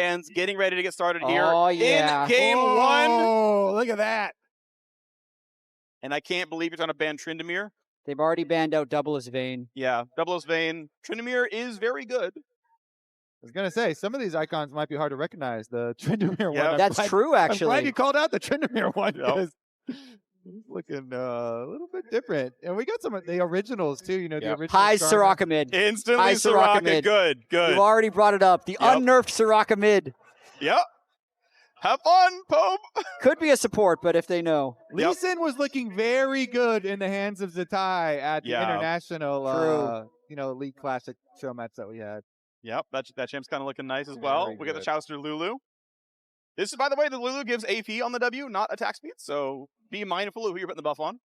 And getting ready to get started here yeah. in game one. Oh, look at that. And I can't believe you're trying to ban Tryndamere. They've already banned out Double as Vayne. Yeah, Double as Vayne. Tryndamere is very good. I was going to say, some of these icons might be hard to recognize. The Tryndamere Yeah, one. That's true, actually. I'm glad you called out the Tryndamere one. Yep. He's looking a little bit different. And we got some of the originals, too. You know, the original. High Soraka. Soraka mid. Instantly High Soraka Soraka. mid. Good. You've already brought it up. The unnerfed Soraka mid. Yep. Have fun, Pope. Could be a support, but if they know. Lee Sin was looking very good in the hands of Zatai at the international, League Classic Showmatch that we had. Yep, that champ's kind of looking nice as well. Very We got the good. Chouster Lulu. This is, by the way, the Lulu gives AP on the W, not attack speed, so be mindful of who you're putting the buff on.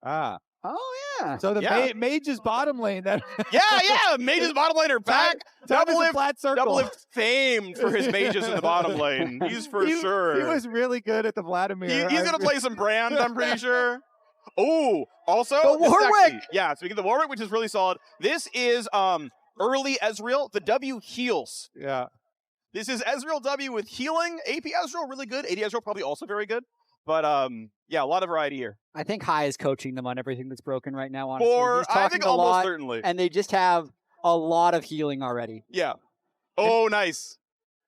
Ah. Oh, yeah. So the Mage's bottom lane. Yeah, Mage's bottom laner back. Double lift, flat circle. Double lift famed for his mages in the bottom lane. He's for sure. He was really good at the Vladimir. He's going to play some Brand, I'm pretty sure. Oh, also. The Warwick! Yeah, speaking of the Warwick, which is really solid. This is early Ezreal. The W heals. Yeah. This is Ezreal W with healing. AP Ezreal, really good. AD Ezreal, probably also very good. But, yeah, a lot of variety here. I think High is coaching them on everything that's broken right now, honestly. I think almost certainly. And they just have a lot of healing already. Yeah. Oh, nice.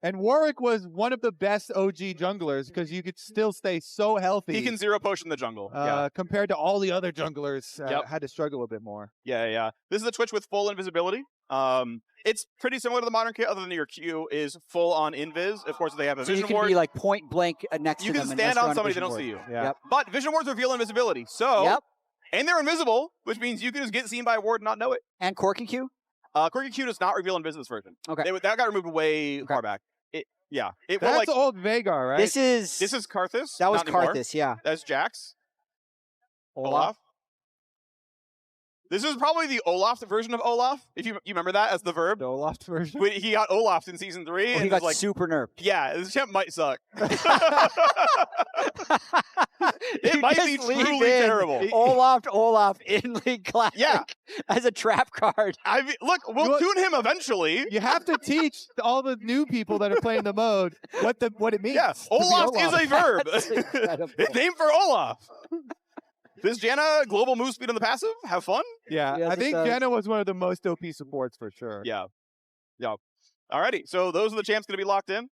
And Warwick was one of the best OG junglers because you could still stay so healthy. He can zero potion the jungle. Compared to all the other junglers, had to struggle a bit more. Yeah. This is a Twitch with full invisibility. It's pretty similar to the modern kit, other than your Q is full on invis. Of course, they have a so vision ward. You can be like point blank next to them. You can stand on somebody, they don't see you. Yeah. But vision wards reveal invisibility. So, and they're invisible, which means you can just get seen by a ward and not know it. And Cork and Q? Cork and Q does not reveal invis in this version. Okay. That got removed way far back. That's old Vagar, right? This is Karthus. That was not anymore. Karthus, yeah. That's Jax. Olaf. This is probably the Olaf version of Olaf, if you remember that as the verb. The Olaf version? He got Olaf in Season 3. Well, and he got like, super nerfed. Yeah, this champ might suck. It might be truly terrible. Olaf in League Classic. Yeah. As a trap card. Look, we'll tune him eventually. You have to teach all the new people that are playing the mode what it means. Yeah, Olaf is a verb. It's named for Olaf. This Janna global move speed on the passive? Have fun? Yeah, I think Janna was one of the most OP supports for sure. Yeah. Alrighty, so those are the champs going to be locked in.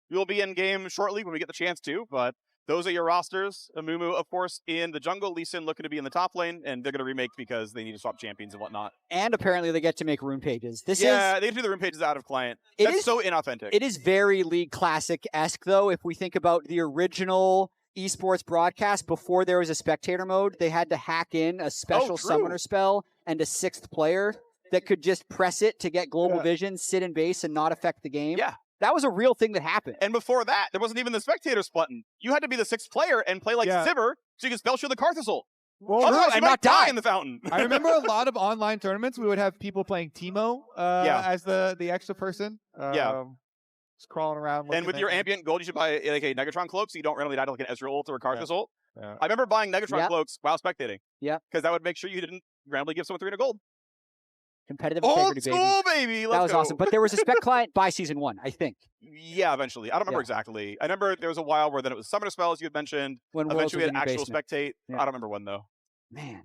We will be in game shortly when we get the chance to, but those are your rosters. Amumu, of course, in the jungle. Lee Sin looking to be in the top lane, and they're going to remake because they need to swap champions and whatnot. And apparently they get to make rune pages. They do the rune pages out of client. That's so inauthentic. It is very League Classic-esque, though. If we think about the original Esports broadcast, before there was a spectator mode, they had to hack in a special summoner spell and a 6th player that could just press it to get global vision, sit in base, and not affect the game. Yeah. That was a real thing that happened. And before that, there wasn't even the spectators button. You had to be the 6th player and play like Sivir so you could spell shield the Karthus ult. Well, otherwise, you might die in the fountain. I remember a lot of online tournaments, we would have people playing Teemo as the extra person. Just crawling around. And with your ambient gold, you should buy like a Negatron cloak so you don't randomly die to like an Ezreal ult or a Karthus ult. Yeah. I remember buying Negatron cloaks while spectating. Yeah. Because that would make sure you didn't randomly give someone 300 gold. Competitive integrity, baby. Old school, baby. Let's that was go. awesome. But there was a spec client by Season 1, I think. Yeah, eventually. I don't remember exactly. I remember there was a while where then it was summoner spells you had mentioned. When eventually we had actual basement. spectate. I don't remember when, though. Man.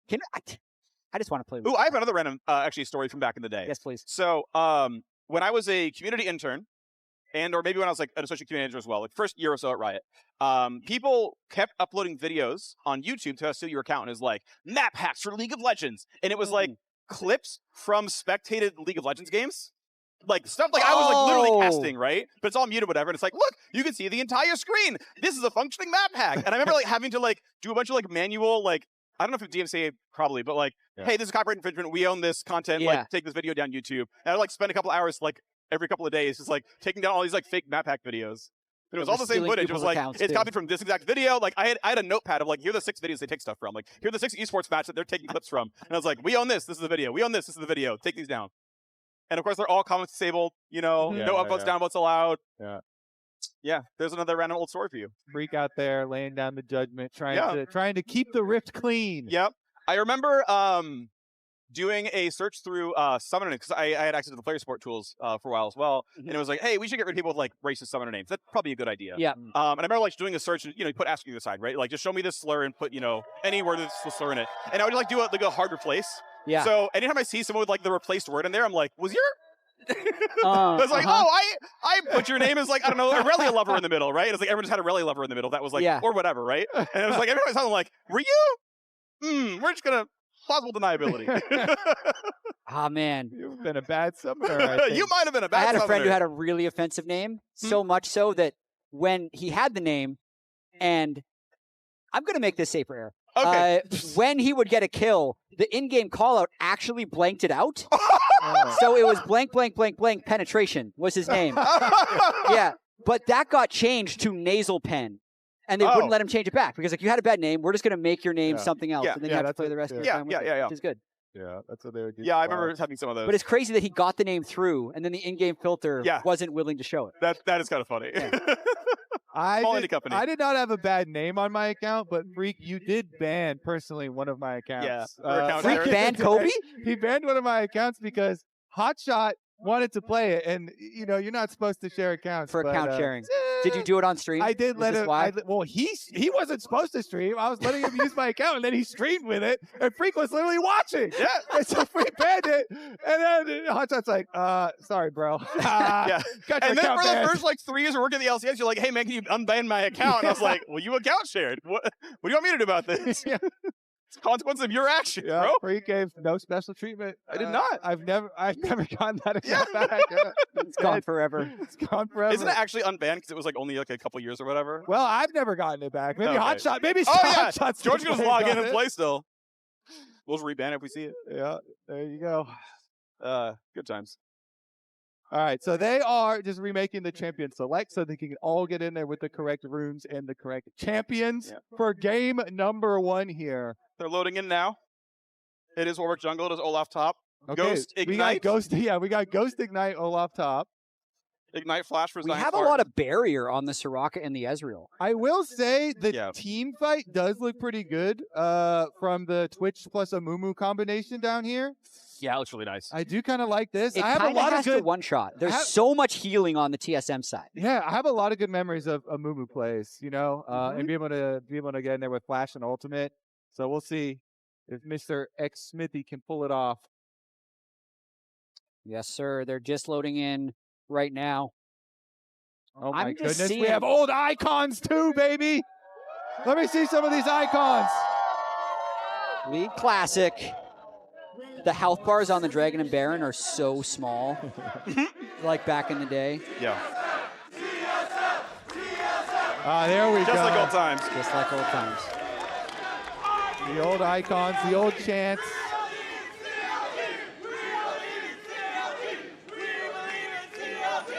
I just want to play with Ooh, I have another random actually story from back in the day. Yes, please. So, when I was a community intern, or maybe when I was like an associate community manager as well, like first year or so at Riot, people kept uploading videos on YouTube to steal your account, and it was like, map hacks for League of Legends. And it was like clips from spectated League of Legends games. Like stuff like I was like literally casting, right? But it's all muted, whatever. And it's like, look, you can see the entire screen. This is a functioning map hack. And I remember like having to like do a bunch of like manual, like, I don't know if it's DMCA probably, but like, hey, this is copyright infringement. We own this content. Like, take this video down YouTube. And I would like spend a couple hours like every couple of days just like taking down all these like fake map hack videos. But it was all the same footage. It was like, it's copied from this exact video. Like I had a notepad of like, here are the 6 videos they take stuff from. Like, here are the 6 esports matches that they're taking clips from. And I was like, we own this. This is the video. We own this. This is the video. Take these down. And of course, they're all comments disabled. You know, no upvotes, downvotes allowed. Yeah, there's another random old story for you. Freak out there, laying down the judgment, trying to keep the rift clean. Yep. I remember doing a search through summoner names, because I had access to the player support tools for a while as well, and it was like, hey, we should get rid of people with like racist summoner names. That's probably a good idea. Yeah. And I remember like doing a search, and you put asking to the side, right? Like just show me this slur and put any word that's the slur in it, and I would like do a hard replace. Yeah. So anytime I see someone with like the replaced word in there, I'm like, was your I was like, oh, I put your name as like, I don't know, Aurelia lover in the middle, right? It's like everyone just had Aurelia lover in the middle. That was like, or whatever, right? And it was like everyone was like, were you? We're just gonna plausible deniability. Ah, man. You've been a bad summoner, I think. You might have been a bad summoner. I had a friend who had a really offensive name, so much so that when he had the name, and I'm going to make this safer air. Okay. When he would get a kill, the in-game call-out actually blanked it out. So it was blank, blank, blank, blank, penetration was his name. Yeah, but that got changed to nasal pen. And they wouldn't let him change it back because, like, you had a bad name. We're just going to make your name something else, and then you have to play the rest of the time with it, which is good. Yeah, that's what they would do. Yeah, I remember having some of those. But it's crazy that he got the name through, and then the in-game filter wasn't willing to show it. That is kind of funny. Yeah. I did not have a bad name on my account, but Freak, you did ban personally one of my accounts. Yeah. Freak banned Kobe? He banned one of my accounts because Hotshot wanted to play it, and you're not supposed to share accounts for account sharing. Did you do it on stream? I did let him. Well, he wasn't supposed to stream. I was letting him use my account, and then he streamed with it, and Freak was literally watching. Yeah. And so Freak banned it, and then Hotshot's like, "Sorry, bro." Yeah. And then for banned. the first like 3 years of working at the LCS, you're like, "Hey man, can you unban my account?" And I was like, "Well, you account shared. What do you want me to do about this?" Yeah. It's a consequence of your action, bro. Freak gave no special treatment. I did not. I've never gotten that account back. It's gone forever. It's gone forever. Isn't it actually unbanned because it was like only like a couple years or whatever? Well, I've never gotten it back. Maybe Hotshot. Maybe Hotshot's George can just log in and and play still. We'll just reban it if we see it. Yeah, there you go. Good times. All right, so they are just remaking the champion select so they can all get in there with the correct runes and the correct champions for game number 1 here. They're loading in now. It is Warwick jungle. It is Olaf top. Okay, Ghost Ignite. We got Ghost Ignite Olaf top. Ignite Flash for Zion. We have a lot of barrier on the Soraka and the Ezreal. I will say the team fight does look pretty good from the Twitch plus Amumu combination down here. Yeah, it looks really nice. I do kind of like this. It I have a lot of good one-shot. There's so much healing on the TSM side. Yeah, I have a lot of good memories of Amumu plays, and be able to get in there with Flash and Ultimate. So we'll see if Mr. X Smithy can pull it off. Yes, sir. They're just loading in right now. Oh my goodness, we have old icons too, baby. Let me see some of these icons. League Classic. The health bars on the Dragon and Baron are so small, like back in the day. Yeah. There we go. Just like old times. Just like old times. The old icons, the old chants.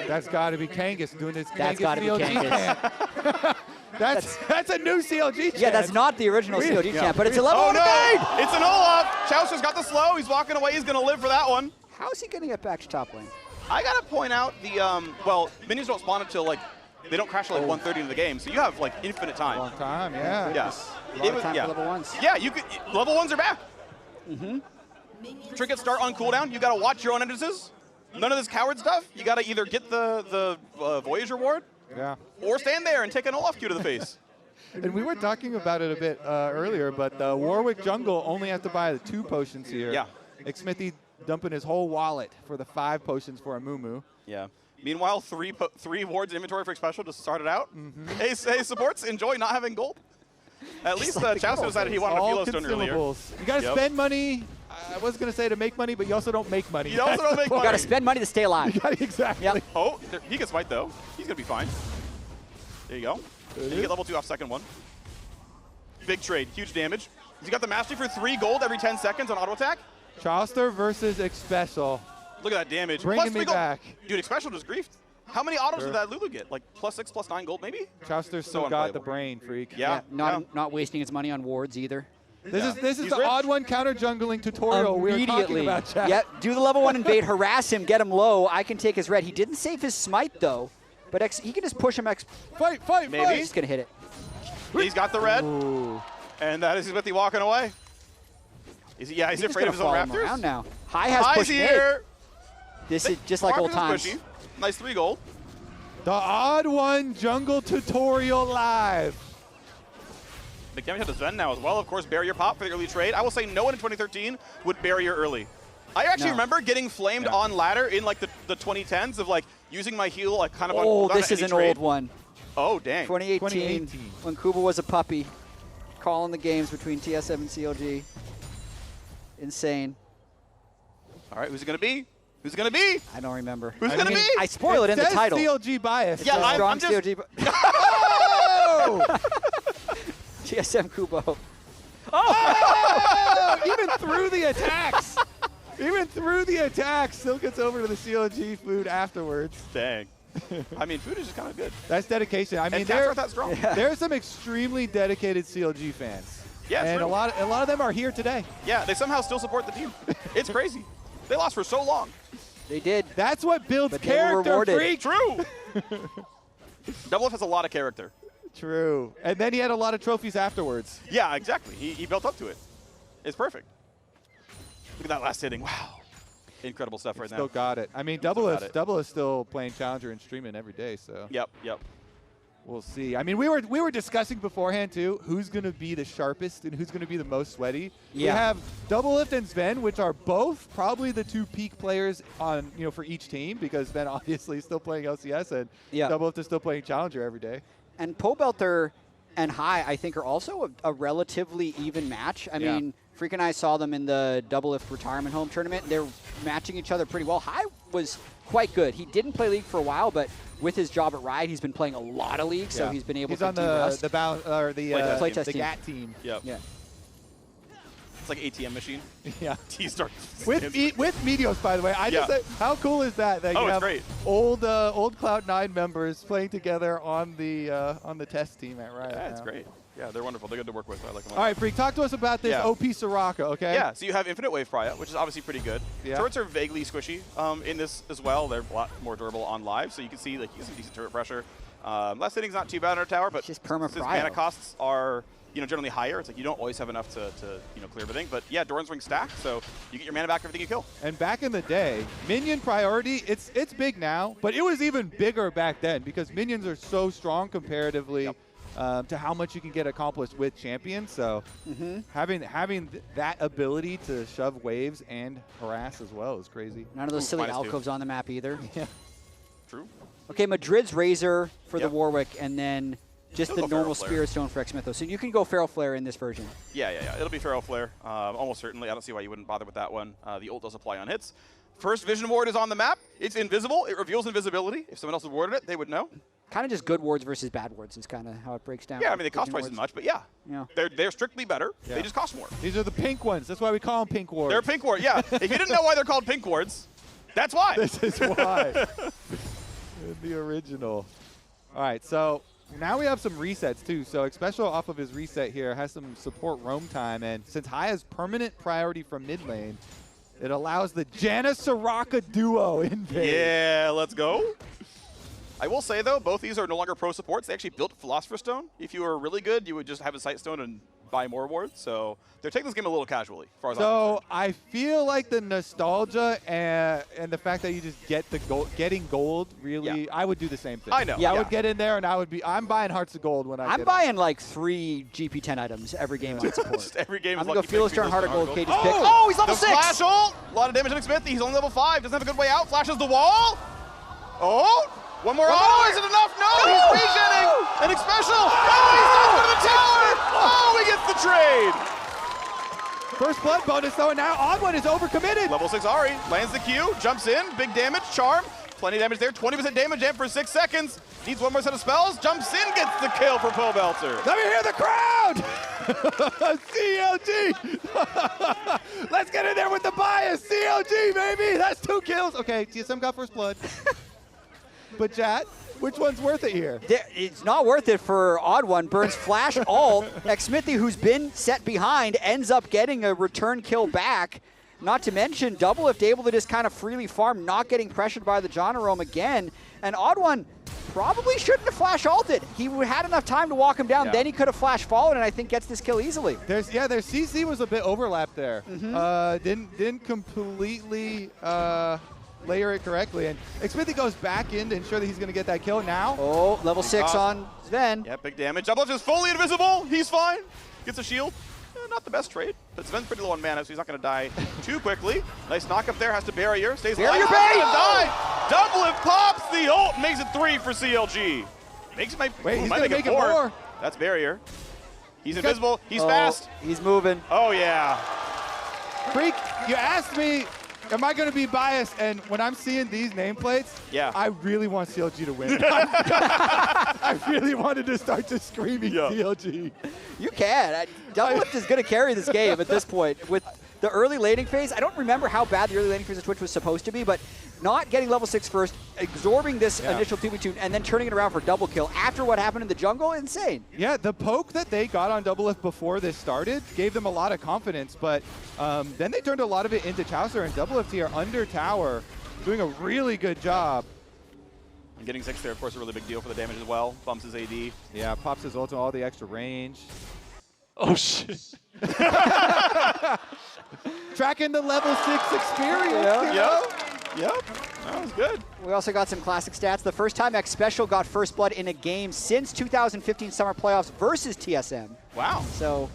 That's got to be Kangas doing his That's got to be Kangas. That's a new CLG chant. Yeah, that's not the original CLG chant, but it's a level 1 evade! It's an Olaf. Chaucer's got the slow. He's walking away. He's going to live for that one. How's he going to get back to top lane? I got to point out minions don't spawn until they don't crash until 1:30 in the game, so you have like infinite time. Long time, yeah. Yes. A lot of time for level 1s. Yeah, level 1s are back. Trinkets start on cooldown. You got to watch your own entrances. None of this coward stuff. You got to either get the Voyage reward, or stand there and take an Olaf Q to the face. And we were talking about it a bit earlier, but Warwick jungle only has to buy the 2 potions here. Yeah. Xmithy dumping his whole wallet for the 5 potions for Amumu. Yeah. Meanwhile, 3 wards inventory for special just started out. Hey, supports, enjoy not having gold. At least Chaucer decided he wanted a Philo Stone earlier. You got to spend money. I was going to say to make money, but you also don't make money. You also don't make money. You got to spend money to stay alive. Exactly. Yep. Oh, he can smite though. He's going to be fine. There you go. You get level 2 off second one. Big trade, huge damage. He's got the mastery for 3 gold every 10 seconds on auto attack. Chaucer versus Xpecial. Look at that damage. Bringing me back. Dude, Xpecial just griefed. How many autos did that Lulu get? Like +6, +9 gold maybe? Chaucer's still got the brain, Freak. Yeah. Not wasting his money on wards either. This is the odd one counter jungling tutorial we were talking about, chat. Yep, do the level 1 invade, harass him, get him low. I can take his red. He didn't save his smite though, but he can just push him. Fight! Maybe. He's gonna hit it. He's got the red, and that is Smithy walking away. Is he? Yeah, he's afraid of his own Raptors. Around now. High has pushed here. This is just like old times. Pushy. Nice 3 gold. The Odd One Jungle Tutorial Live. Big damage to Zen now as well. Of course, barrier pop for the early trade. I will say no one in 2013 would barrier early. I actually remember getting flamed on ladder in like the 2010s of like using my heal like kind of on. Oh, this is an old one. Oh, dang. 2018, when Kuba was a puppy, calling the games between TSM and CLG. Insane. All right, who's it going to be? Who's it going to be? I don't remember. Who's going to be? I spoil it in the title. CLG bias. Yeah, I'm just... CLG Oh! TSM Kubo. Oh! Even through the attacks. Even through the attacks, still gets over to the CLG food afterwards. Dang. I mean, food is just kind of good. That's dedication. I mean, they're that strong. Yeah. There's some extremely dedicated CLG fans. Yeah, and true. a lot of them are here today. Yeah, they somehow still support the team. It's crazy. They lost for so long. They did. That's what builds But they were character, rewarded. freak. True. Double F has a lot of character. True. And then he had a lot of trophies afterwards. Yeah, exactly. He built up to it. It's perfect. Look at that last hitting. Wow. Incredible stuff right now. Still got it. I mean, Double is still playing Challenger and streaming every day, so. Yep. We'll see. I mean, we were discussing beforehand too who's going to be the sharpest and who's going to be the most sweaty. Yeah. We have Doublelift and Sven, which are both probably the 2 peak players on for each team because Sven obviously is still playing LCS and Doublelift is still playing Challenger every day. And Pobelter and High, I think, are also a relatively even match. I mean, Freak and I saw them in the Doublelift retirement home tournament. They're matching each other pretty well. High was quite good. He didn't play League for a while, but with his job at Riot, he's been playing a lot of League, so he's been able to on the playtest the GAT team. Yep. Yeah. It's like ATM machine. Yeah. T-starts. With Meteos, by the way. I just said, how cool is that? That you have great. old Cloud9 members playing together on the test team at Riot. Yeah, it's great. Yeah, they're wonderful. They're good to work with. I like them a lot. All right, Freak, talk to us about this OP Soraka, okay? Yeah, so you have Infinite Wave Pariah, which is obviously pretty good. Yeah. Turrets are vaguely squishy in this as well. They're a lot more durable on live, so you can see like you get some decent turret pressure. Last hitting's not too bad on our tower, but just perma since mana costs are generally higher, it's like you don't always have enough to clear everything. But yeah, Doran's Ring stack, so you get your mana back for everything you kill. And back in the day, minion priority, it's big now, but it was even bigger back then because minions are so strong comparatively. To how much you can get accomplished with champions. So having that ability to shove waves and harass as well is crazy. None of those silly alcoves on the map either. Yeah. True. Okay, Madrid's Razor for the Warwick, and then just the normal Spirit Stone for Xmithos. So you can go Feral Flare in this version. Yeah. It'll be Feral Flare, almost certainly. I don't see why you wouldn't bother with that one. The ult does apply on hits. First Vision Ward is on the map. It's invisible. It reveals invisibility. If someone else awarded it, they would know. Kind of just good wards versus bad wards is kind of how it breaks down. Yeah, I mean, they cost twice as much, but they're strictly better. Yeah. They just cost more. These are the pink ones. That's why we call them pink wards. They're pink wards, yeah. If you didn't know why they're called pink wards, that's why. This is why. The original. All right, so now we have some resets, too. So Special off of his reset here has some support roam time, and since High has permanent priority from mid lane, it allows the Janna Soraka duo invade. Yeah, let's go. I will say, though, both these are no longer pro supports. They actually built Philosopher's Stone. If you were really good, you would just have a Sight Stone and buy more wards. So they're taking this game a little casually, as far as I'm concerned. I feel like the nostalgia and the fact that you just get the getting gold, really, I would do the same thing. I know. Yeah, I would get in there and I'm buying Hearts of Gold when I'm buying like 3 GP10 items every game on support. Just every game I'm is going to go Fearless Turn Heart of Gold, Cage's pick. Oh, Oh, he's level 6! Flash ult! A lot of damage on Xmithos. He's only level 5. Doesn't have a good way out. Flashes the wall. Oh! One more auto, is it enough? No, he's regenning! And Special! Oh, he's done for the tower! Oh, he gets the trade! First blood bonus though, and now Odd One is overcommitted. Level 6 Ari, lands the Q, jumps in, big damage, charm, plenty of damage there, 20% damage, amp for 6 seconds. Needs one more set of spells, jumps in, gets the kill for Pobelter. Let me hear the crowd! CLG! Let's get in there with the bias! CLG, baby! That's 2 kills! Okay, TSM got first blood. But Jat, which one's worth it here? It's not worth it for Odd One. Burns flash ult. Xmithy, who's been set behind, ends up getting a return kill back. Not to mention, Doublelift able to just kind of freely farm, not getting pressured by the John Rome again. And Odd One, probably shouldn't have flash ulted. He had enough time to walk him down, then he could have flash fallen, and I think gets this kill easily. Their CC was a bit overlapped there. Didn't completely layer it correctly, and Xmithy goes back in to ensure that he's going to get that kill now. Oh, level 6 on Sven. Yeah, big damage. Double is fully invisible. He's fine. Gets a shield. Not the best trade, but Sven's pretty low on mana, so he's not going to die too quickly. Nice knock up there. Has to barrier. Stays alive. Barrier bait! Die. Double pops the ult. Makes it 3 for CLG. Makes it Wait, he's going to make it 4. That's barrier. He's invisible. He's fast. He's moving. Oh, yeah. Freak, you asked me, am I going to be biased? And when I'm seeing these nameplates, I really want CLG to win. I really wanted to start just screaming CLG. You can. Doublelift is going to carry this game at this point. With the early laning phase, I don't remember how bad the early laning phase of Twitch was supposed to be, but not getting level 6 first, absorbing this initial 2v2, and then turning it around for double kill after what happened in the jungle, insane. Yeah, the poke that they got on Doublelift before this started gave them a lot of confidence, but then they turned a lot of it into Chaucer, and Doublelift here under tower, doing a really good job. And getting 6 there, of course, a really big deal for the damage as well. Bumps his AD. Yeah, pops his ult and all the extra range. Oh, shit. Tracking the level 6 experience. Yep. That was good. We also got some classic stats. The first time X Special got first blood in a game since 2015 Summer Playoffs versus TSM. Wow. So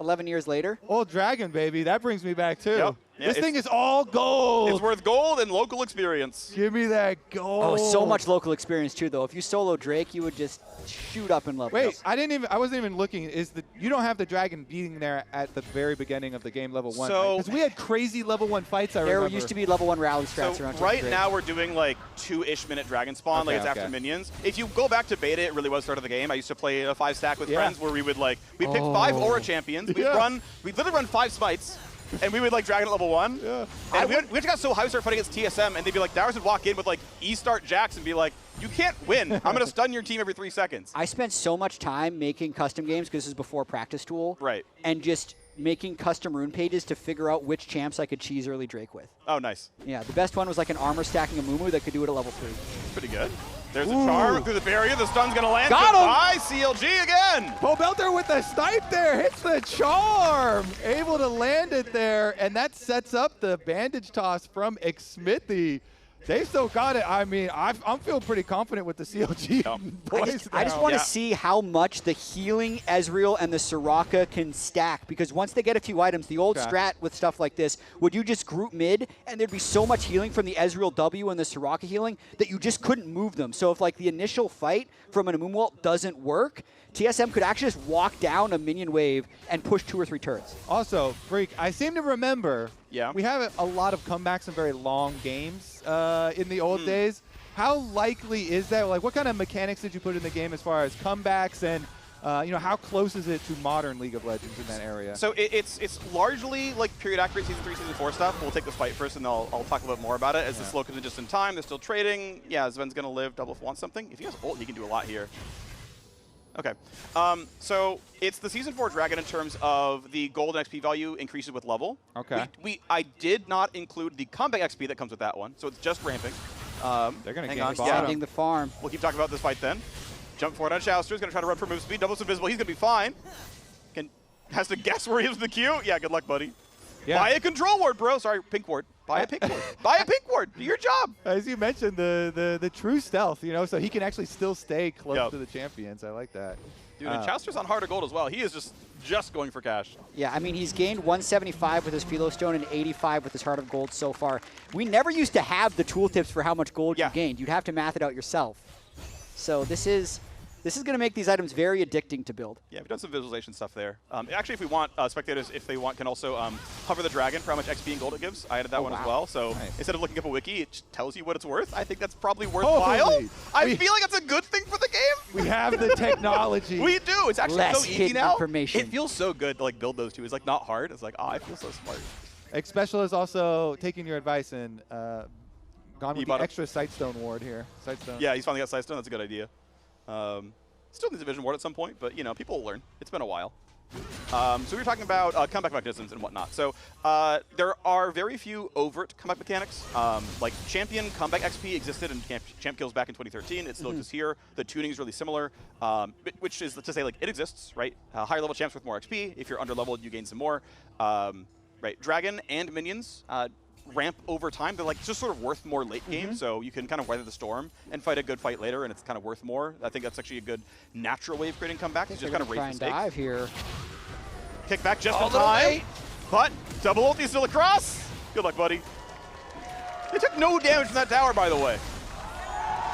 11 years later. Old Dragon, baby. That brings me back, too. Yep. Yeah, this thing is all gold. It's worth gold and local experience. Give me that gold. Oh, so much local experience, too, though. If you solo Drake, you would just shoot up in level. Wait, I wasn't even looking. You don't have the Dragon beating there at the very beginning of the game, level 1. So, because we had crazy level 1 fights, I remember. There used to be level 1 rally strats around. Right now we're doing like 2-ish minute Dragon spawn, like it's after minions. If you go back to beta, it really was start of the game. I used to play a 5-stack with friends where we would like, we picked 5 aura champions. We'd literally run 5 smites. And we would like Dragon at level 1. Yeah. And we just got so high we started fighting against TSM, and they'd be like, Dowers would walk in with like E-start jacks and be like, you can't win. I'm going to stun your team every 3 seconds. I spent so much time making custom games, because this is before Practice Tool. Right. And just making custom rune pages to figure out which champs I could cheese early Drake with. Oh, nice. Yeah, the best one was like an armor stacking a Mumu that could do it at level 3. Pretty good. There's a charm through the barrier. The stun's going to land. Got him! Goodbye, CLG again. Bo Belter with the snipe there. Hits the charm. Able to land it there. And that sets up the bandage toss from Xmithy. They still got it. I mean, I'm feeling pretty confident with the CLG boys I just want to see how much the healing Ezreal and the Soraka can stack, because once they get a few items, the old strat with stuff like this, would you just group mid and there'd be so much healing from the Ezreal W and the Soraka healing that you just couldn't move them. So if like the initial fight from an Amumu doesn't work, TSM could actually just walk down a minion wave and push 2 or 3 turrets. Also, Freak, I seem to remember we have a lot of comebacks and very long games in the old days. How likely is that? Like, what kind of mechanics did you put in the game as far as comebacks, and how close is it to modern League of Legends in that area? So it's largely like period accurate Season 3, Season 4 stuff. We'll take the fight first, and I'll talk a little bit more about it. As the slow comes in just in time, they're still trading. Yeah, Sven's going to live. Double if wants something. If he has ult, he can do a lot here. Okay, so it's the Season 4 Dragon in terms of the gold and XP value increases with level. Okay. I did not include the combat XP that comes with that one, so it's just ramping. They're going to hang gain on, bottom. standing the farm. We'll keep talking about this fight then. Jump forward on Chauster. He's going to try to run for move speed. Double's invisible. He's going to be fine. Has to guess where he is with the Q. Yeah, good luck, buddy. Yeah. Buy a control ward, bro. Sorry, pink ward. Buy a pink ward. Buy a pink ward. Do your job. As you mentioned, the true stealth, so he can actually still stay close to the champions. I like that. Dude, and Chauster's on harder gold as well. He is just going for cash. Yeah, I mean, he's gained 175 with his Philo Stone and 85 with his Heart of Gold so far. We never used to have the tooltips for how much gold you gained. You'd have to math it out yourself. So this is going to make these items very addicting to build. Yeah, we've done some visualization stuff there. Actually, if we want, spectators, if they want, can also hover the dragon for how much XP and gold it gives. I added that one as well. So instead of looking up a wiki, it just tells you what it's worth. I think that's probably worthwhile. I feel like that's a good thing for the game. We have the technology. We do. It's actually Less so easy now. Information. It feels so good to like build those two. It's like not hard. It's like, oh, I feel so smart. X Special is also taking your advice and gone with the extra Sightstone ward here. Sightstone. Yeah, he's finally got Sightstone. That's a good idea. Still needs a vision ward at some point, but people will learn. It's been a while. So we were talking about comeback mechanisms and whatnot. So there are very few overt comeback mechanics. Like Champion comeback XP existed in Champ Kills back in 2013. It still exists here. The tuning is really similar, which is to say, like, it exists, right? Higher level champs with more XP. If you're under leveled, you gain some more. Right? Dragon and minions ramp over time. They're like just sort of worth more late game, so you can kind of weather the storm and fight a good fight later, and it's kind of worth more. I think that's actually a good natural way of creating comebacks. Just kind of raise the stakes. Dive here. Kick back just in time, but double ulti still across. Good luck, buddy. They took no damage from that tower, by the way.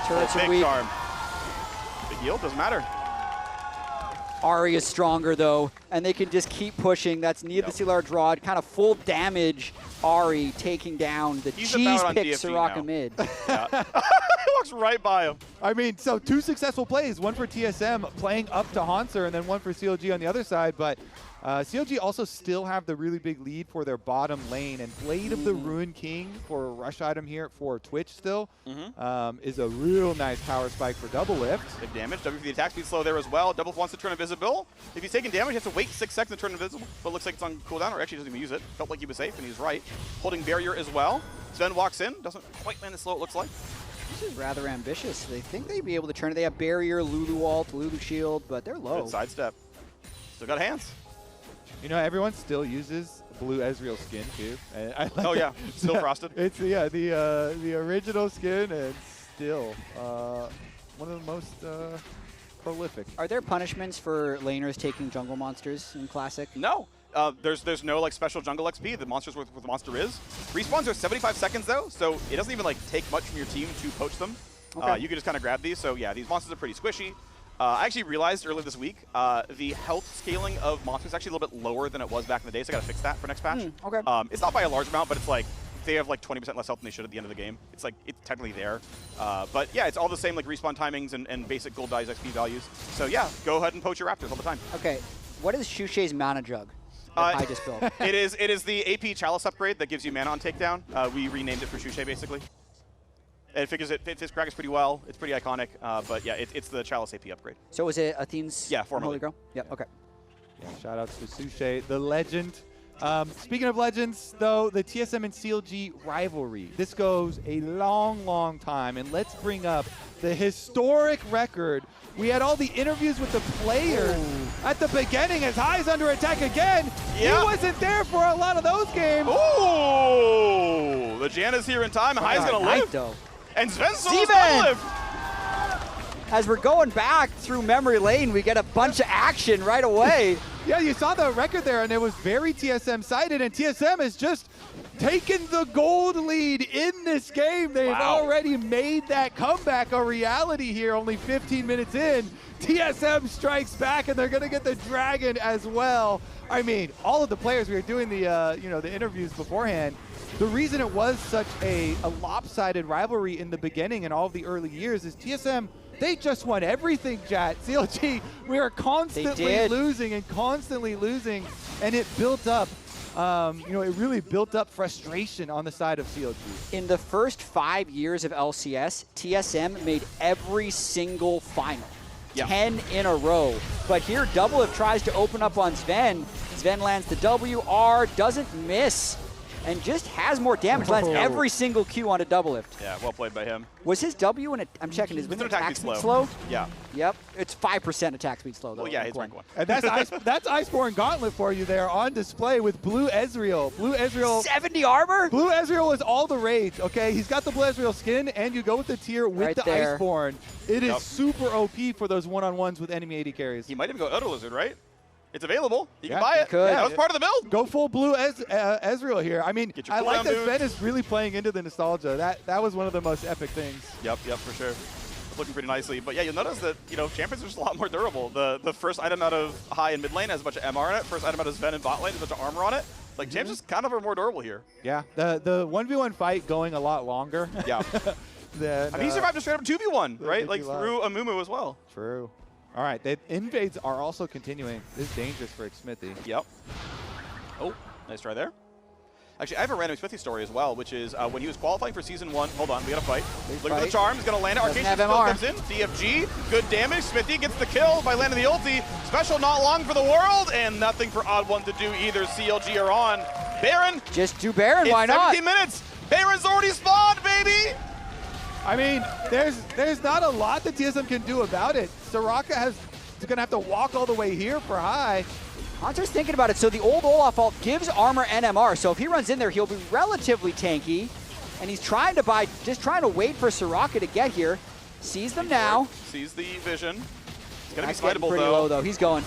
Turrets are big weak. charm. Big heal, doesn't matter. Ahri is stronger, though, and they can just keep pushing. That's near the large rod, kind of full damage. Ahri taking down the cheese pick Soraka mid. Yeah. He walks right by him. I mean, so 2 successful plays, one for TSM playing up to Hanser, and then one for CLG on the other side. But CLG also still have the really big lead for their bottom lane, and Blade of the Ruin King for a rush item here for Twitch still is a real nice power spike for Double Lift. Big damage. W for the attack speed slow there as well. Double wants to turn invisible. If he's taking damage, he has to wait 6 seconds to turn invisible, but looks like it's on cooldown, or actually doesn't even use it. Felt like he was safe, and he's right. Holding barrier as well. Sven walks in, doesn't quite land as slow, it looks like. This is rather ambitious. They think they'd be able to turn it. They have barrier, Lulu ult, Lulu shield, but they're low. Good sidestep. Still got hands. You know, everyone still uses blue Ezreal skin too. And I like yeah, still frosted. It's the original skin, and still one of the most prolific. Are there punishments for laners taking jungle monsters in Classic? No. There's no like special jungle XP. The monsters what the monster is. Respawns are 75 seconds though, so it doesn't even like take much from your team to poach them. Okay. You can just kind of grab these. So yeah, these monsters are pretty squishy. I actually realized earlier this week the health scaling of monsters is actually a little bit lower than it was back in the day, so I got to fix that for next patch. Okay. It's not by a large amount, but it's like they have like 20% less health than they should at the end of the game. It's like it's technically there, but yeah, it's all the same like respawn timings and basic gold dice XP values. So yeah, go ahead and poach your raptors all the time. Okay, what is Shushei's mana jug? I just built. It is the AP Chalice upgrade that gives you mana on takedown. We renamed it for Shushei basically. It figures it fits his Krakus pretty well. It's pretty iconic, but yeah, it's the Chalice AP upgrade. So is it Athene's formerly. Holy Grail? Yep, okay. Yeah, shout out to Sushei, the legend. Speaking of legends, though, the TSM and CLG rivalry. This goes a long, long time, and let's bring up the historic record. We had all the interviews with the players at the beginning as High's under attack again. He wasn't there for a lot of those games. Oh, the Jan is here in time. High's going to live. Though. And Sven's going to live. As we're going back through memory lane, we get a bunch of action right away. Yeah, you saw the record there, and it was very TSM-sided, and TSM has just taken the gold lead in this game. They've already made that comeback a reality here, only 15 minutes in. TSM strikes back, and they're going to get the dragon as well. I mean, all of the players, we were doing the the interviews beforehand. The reason it was such a lopsided rivalry in the beginning and all of the early years is TSM, they just won everything, chat. CLG, we were constantly losing and constantly losing, and it built up, it really built up frustration on the side of CLG. In the first 5 years of LCS, TSM made every single final. 10 in a row. But here, Doublelift tries to open up on Sven. Sven lands the WR, doesn't miss, and just has more damage. Lands every single Q on a Doublelift. Yeah, well played by him. Was his W in I'm checking, is his attack speed slow? Yeah. Yep, it's 5% attack speed slow though. Well, yeah, he's rank 1. And that's Iceborne Gauntlet for you there on display with Blue Ezreal. Blue Ezreal. 70 armor? Blue Ezreal is all the rage, okay? He's got the Blue Ezreal skin, and you go with the tier with the Iceborne. It is super OP for those one-on-ones with enemy AD carries. He might even go Auto Lizard, right? It's available. You can buy it. Yeah, that was part of the build. Go full Blue Ezreal here. I mean, I like that Sven is really playing into the nostalgia. That was one of the most epic things. Yep, for sure. It's looking pretty nicely. But yeah, you'll notice that, champions are just a lot more durable. The first item out of high and mid lane has a bunch of MR in it. First item out of Sven and bot lane has a bunch of armor on it. Like, champs just kind of are more durable here. Yeah, the 1v1 fight going a lot longer. Yeah. I mean, he survived a straight up 2v1, right? Like, through a Mumu as well. True. All right, the invades are also continuing. This is dangerous for Smithy. Yep. Oh, nice try there. Actually, I have a random Smithy story as well, which is when he was qualifying for Season 1. Hold on, we got a fight. Look at the charm. He's going to land it. Arcane still comes in. DFG, good damage. Smithy gets the kill by landing the ulti. Special not long for the world, and nothing for Odd One to do either. CLG are on. Baron. Just do Baron, why not? 17 minutes. Baron's already spawned, baby. I mean, there's not a lot that TSM can do about it. Soraka is going to have to walk all the way here for high. Hunter's thinking about it. So the old Olaf ult gives armor NMR. So if he runs in there, he'll be relatively tanky. And he's trying to buy, just trying to wait for Soraka to get here. Sees them now. Sees the vision. It's going to be smiteable, pretty low, though. He's going.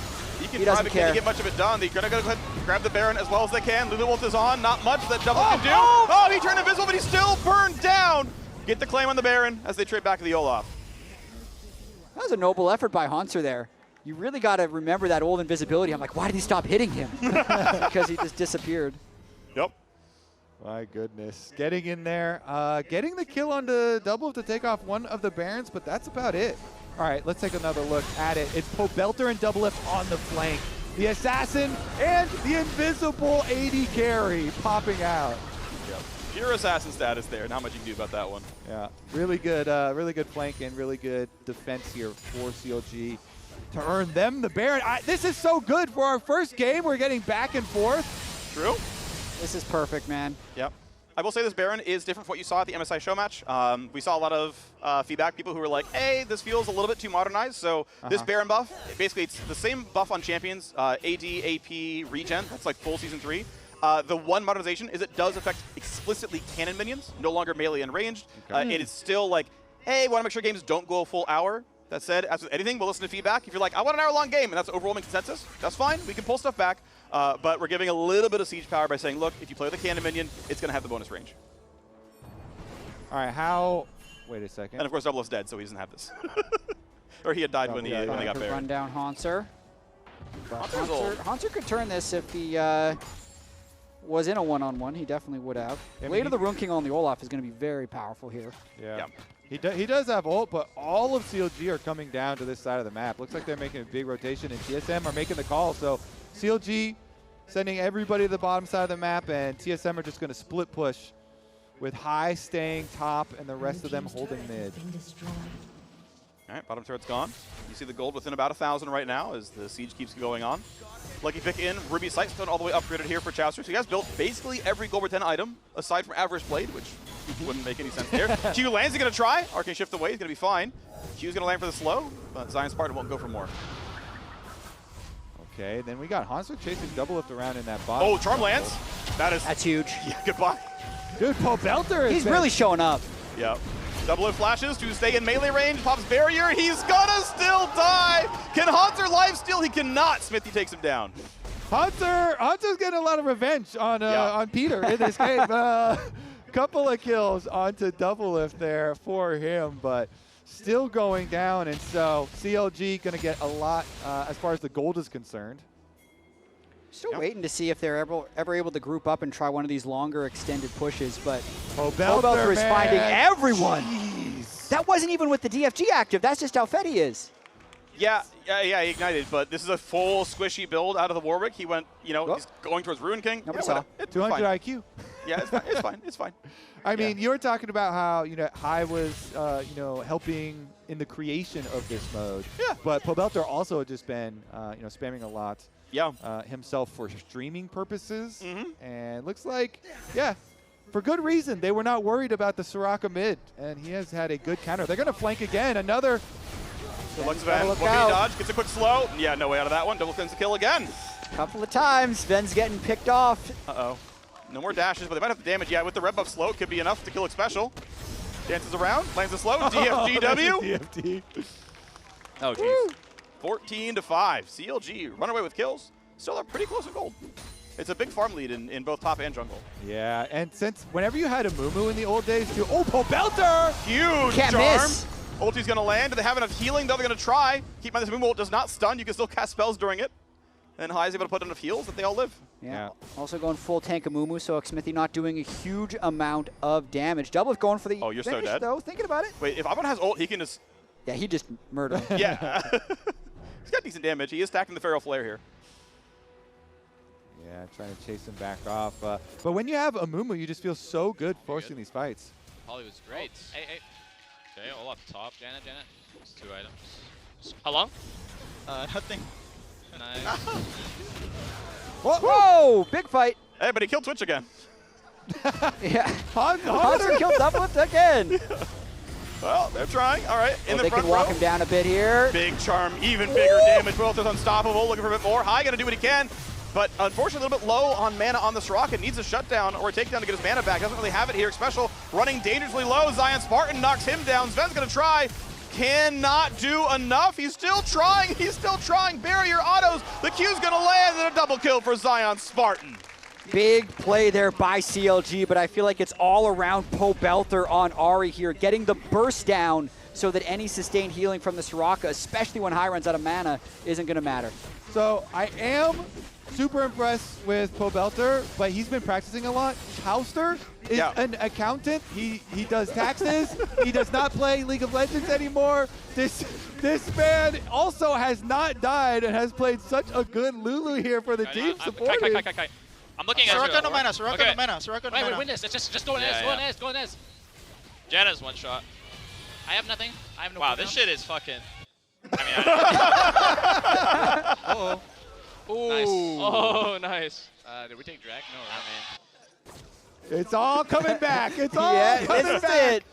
He doesn't care. Can't get much of it done. They're going to go ahead and grab the Baron as well as they can. Lulu ult is on. Not much that Double can do. Oh, he turned invisible, but he's still burned down. Get the claim on the Baron as they trade back to the Olaf. That was a noble effort by Hunter there. You really got to remember that old invisibility. I'm like, why did he stop hitting him? Because he just disappeared. Yep. My goodness. Getting in there. Getting the kill on the Double to take off one of the Barons, but that's about it. All right, let's take another look at it. It's Pobelter and Double Lift on the flank. The Assassin and the invisible AD carry popping out. Yep. Pure Assassin status there. Not much you can do about that one. Yeah, really good flank and really good defense here for CLG. To earn them the Baron. This is so good for our first game. We're getting back and forth. True. This is perfect, man. Yep. I will say this Baron is different from what you saw at the MSI Showmatch. We saw a lot of feedback. People who were like, hey, this feels a little bit too modernized. So this Baron buff, basically it's the same buff on champions, AD, AP, regen. That's like full Season 3. The one modernization is it does affect explicitly cannon minions, no longer melee and ranged. It is still like, hey, want to make sure games don't go a full hour. That said, as with anything, we'll listen to feedback. If you're like, I want an hour-long game, and that's the overwhelming consensus, that's fine. We can pull stuff back. But we're giving a little bit of siege power by saying, look, if you play with a cannon minion, it's going to have the bonus range. All right, how... Wait a second. And of course, Double's dead, so he doesn't have this. Or he had died when he got buried. Run down Hanser. Hanser could turn this if he was in a one-on-one. He definitely would have. Blade of the Rune King on the Olaf is going to be very powerful here. Yeah. He does have ult, but all of CLG are coming down to this side of the map. Looks like they're making a big rotation, and TSM are making the call. So CLG sending everybody to the bottom side of the map, and TSM are just going to split push with High staying top and the rest of them holding mid. All right, bottom turret's gone. You see the gold within about 1,000 right now as the siege keeps going on. Lucky pick in. Ruby Sightstone all the way upgraded here for Chowster. So you guys built basically every gold 10 item aside from Average Blade, which wouldn't make any sense there. Q lands, he's going to try. Arcane Shift away, he's going to be fine. Q's going to land for the slow, but Zion's partner won't go for more. Okay, then we got Hanser chasing Double Lift around in that bottom. Oh, Charm lands. That's huge. Yeah, goodbye. Dude, Pobelter He's really showing up. Yep. Double Lift flashes to stay in melee range, pops barrier, he's gonna still die! Can Hanser lifesteal? He cannot. Smithy takes him down. Hunter's getting a lot of revenge on Peter in this game. Couple of kills onto Double Lift there for him, but still going down, and so CLG going to get a lot as far as the gold is concerned. Still waiting to see if they're ever able to group up and try one of these longer extended pushes, but Pobelter is finding everyone. Jeez. That wasn't even with the DFG active. That's just how fed he is. Yeah, he ignited, but this is a full squishy build out of the Warwick. He went, he's going towards Rune King. Nobody saw. 200 IQ. Yeah, it's fine. It's fine. It's fine. I mean, you were talking about how, High was, helping in the creation of this mode. Yeah. But Pobelter also had just been, spamming a lot. Yeah. Himself for streaming purposes. And looks like, for good reason, they were not worried about the Soraka mid. And he has had a good counter. They're going to flank again. Another. Good luck, Sven. Look at dodge. Gets a quick slow. Yeah, no way out of that one. Double Sven's the kill again. Couple of times. Sven's getting picked off. Uh-oh. No more dashes, but they might have the damage. Yeah, with the red buff slow, it could be enough to kill it special. Dances around, lands the slow. DFGW. DFT. Oh, jeez. 14-5. CLG run away with kills. Still are pretty close to gold. It's a big farm lead in both top and jungle. Yeah, and since whenever you had a Mumu in the old days, too. Oh, Pobelter! Huge Can't charm. Miss. Ulti's going to land. Do they have enough healing, though? They're going to try. Keep in mind, this Mumu ult does not stun. You can still cast spells during it. And High is able to put enough heals that they all live. Yeah. Also going full tank of Mumu, so Smithy not doing a huge amount of damage. Double going for the you're finish, so dead. though. Thinking about it. Wait, if Abon has ult, he can just... Yeah, he just murdered him. Yeah. He's got decent damage. He is stacking the Feral Flare here. Yeah, trying to chase him back off. But when you have Amumu, you just feel so good forcing these fights. Holly was great. Oh. Hey. Okay, all up top. Janet. It's 2 items. How long? Nothing. Nice. Whoa! Big fight. Hey, but he killed Twitch again. Yeah. Hunter killed Doublelift again. Well, they're trying. All right, in the they front can walk row. him down a bit here. Big charm, even bigger damage. Welter's unstoppable, looking for a bit more. High gonna do what he can, but unfortunately a little bit low on mana on this rocket. Needs a shutdown or a takedown to get his mana back. Doesn't really have it here. Special running dangerously low. Zion Spartan knocks him down. Sven's gonna try. Cannot do enough. He's still trying. Barrier autos. The Q's gonna land and a double kill for Zion Spartan. Big play there by CLG, but I feel like it's all around Pobelter on Ahri here, getting the burst down so that any sustained healing from the Soraka, especially when High runs out of mana, isn't going to matter. So I am super impressed with Pobelter, but he's been practicing a lot. Chauster is an accountant. He does taxes. He does not play League of Legends anymore. This man also has not died and has played such a good Lulu here for the team supporting. I'm looking at Soraka no mana, Soraka no mana, Soraka no mana. Wait, win this. Just go in Ez, go in Ez. Janna's one shot. I have nothing. I have no Wow, this shit is fucking... Uh-oh. Ooh. Nice. Oh, nice. Did we take drag? No, man. It's all coming back. It's all coming back.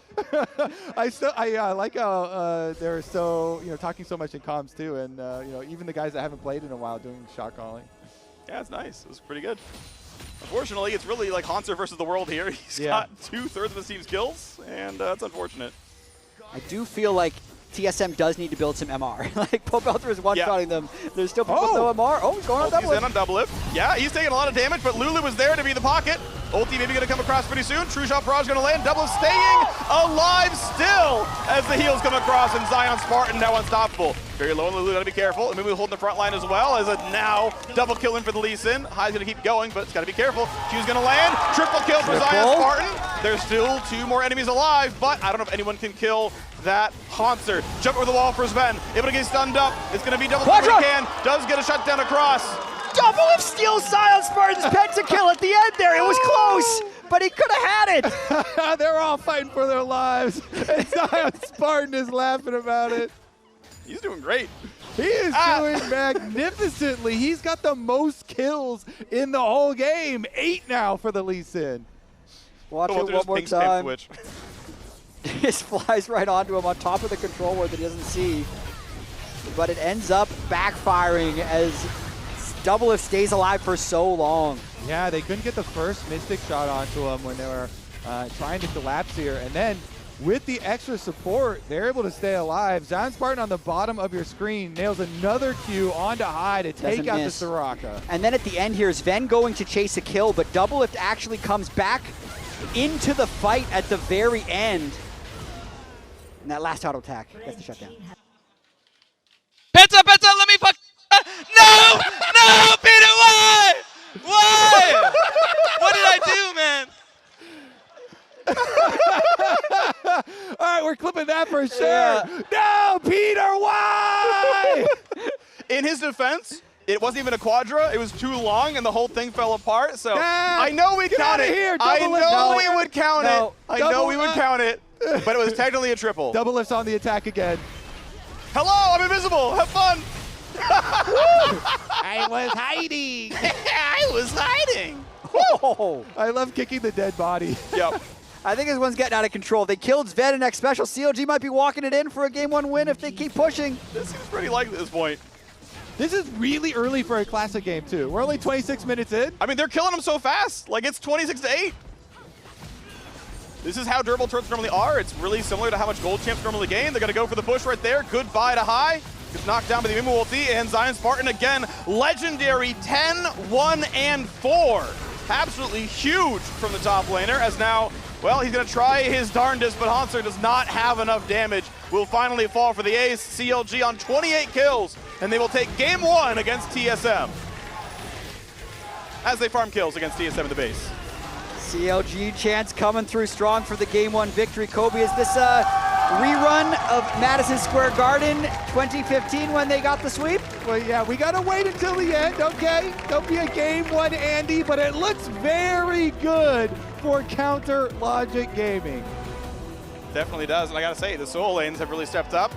I like how they're so talking so much in comms too, and even the guys that haven't played in a while doing shot calling. Yeah, it's nice. It was pretty good. Unfortunately, it's really like Hanser versus the world here. He's got 2/3 of his team's kills, and that's unfortunate. I do feel like TSM does need to build some MR. Like, Pobelter is one-shotting them. There's still people with no MR. Oh, he's going on double lift. He's in on double lift. Yeah, he's taking a lot of damage, but Lulu was there to be the pocket. Ulti maybe going to come across pretty soon. True Shot Barrage going to land. Double lift staying alive still as the heals come across, and Zion Spartan now unstoppable. Very low on Lulu, got to be careful. And maybe holding the front line as well as a now double kill in for the Lee Sin. High's going to keep going, but it's got to be careful. Q's going to land. Triple kill for Zion Spartan. There's still 2 more enemies alive, but I don't know if anyone can kill that Hanser. Jump over the wall for Sven. Able to get stunned up. It's going to be double kill if he can. Does get a shutdown across. Double lift steals Zion Spartan's pentakill at the end there. It was close, but he could have had it. They're all fighting for their lives, and Zion Spartan is laughing about it. He's doing great. He is doing magnificently. He's got the most kills in the whole game. 8 now for the Lee Sin. Watch it one more time. He just flies right onto him on top of the controller that he doesn't see. But it ends up backfiring as Doublelift stays alive for so long. Yeah, they couldn't get the first Mystic shot onto him when they were trying to collapse here. And then with the extra support, they're able to stay alive. Zion Spartan on the bottom of your screen nails another Q onto High to take out the Soraka. And then at the end here, Sven going to chase a kill, but Doublelift actually comes back into the fight at the very end. And that last auto attack gets the shutdown. Penta, let me fuck. No, Peter, why? Why? What did I do, man? All right, we're clipping that for sure. Yeah. No, Peter, why? In his defense, it wasn't even a quadra. It was too long, and the whole thing fell apart. So I know we count it. I know we would count it. I know we would count it. But it was technically a triple. Double lifts on the attack again. Hello, I'm invisible. Have fun. I was hiding. I was hiding. Oh. I love kicking the dead body. Yep. I think this one's getting out of control. They killed Sven in X Special. CLG might be walking it in for a Game 1 win if they keep pushing. This seems pretty likely at this point. This is really early for a Classic game, too. We're only 26 minutes in. I mean, they're killing them so fast. Like, it's 26-8. This is how durable turrets normally are. It's really similar to how much gold champs normally gain. They're going to go for the push right there. Goodbye to High. Gets knocked down by the Mimu ulti, and Zion Spartan again. Legendary 10, 1, and 4. Absolutely huge from the top laner, as now, well, he's going to try his darndest, but Hanser does not have enough damage. Will finally fall for the ace. CLG on 28 kills, and they will take Game 1 against TSM as they farm kills against TSM in the base. CLG chance coming through strong for the Game 1 victory. Kobe, is this rerun of Madison Square Garden 2015 when they got the sweep? Well, yeah, we got to wait until the end, okay? Don't be a game one, Andy, but it looks very good for Counter Logic Gaming. Definitely does, and I gotta say, the Soul Lanes have really stepped up.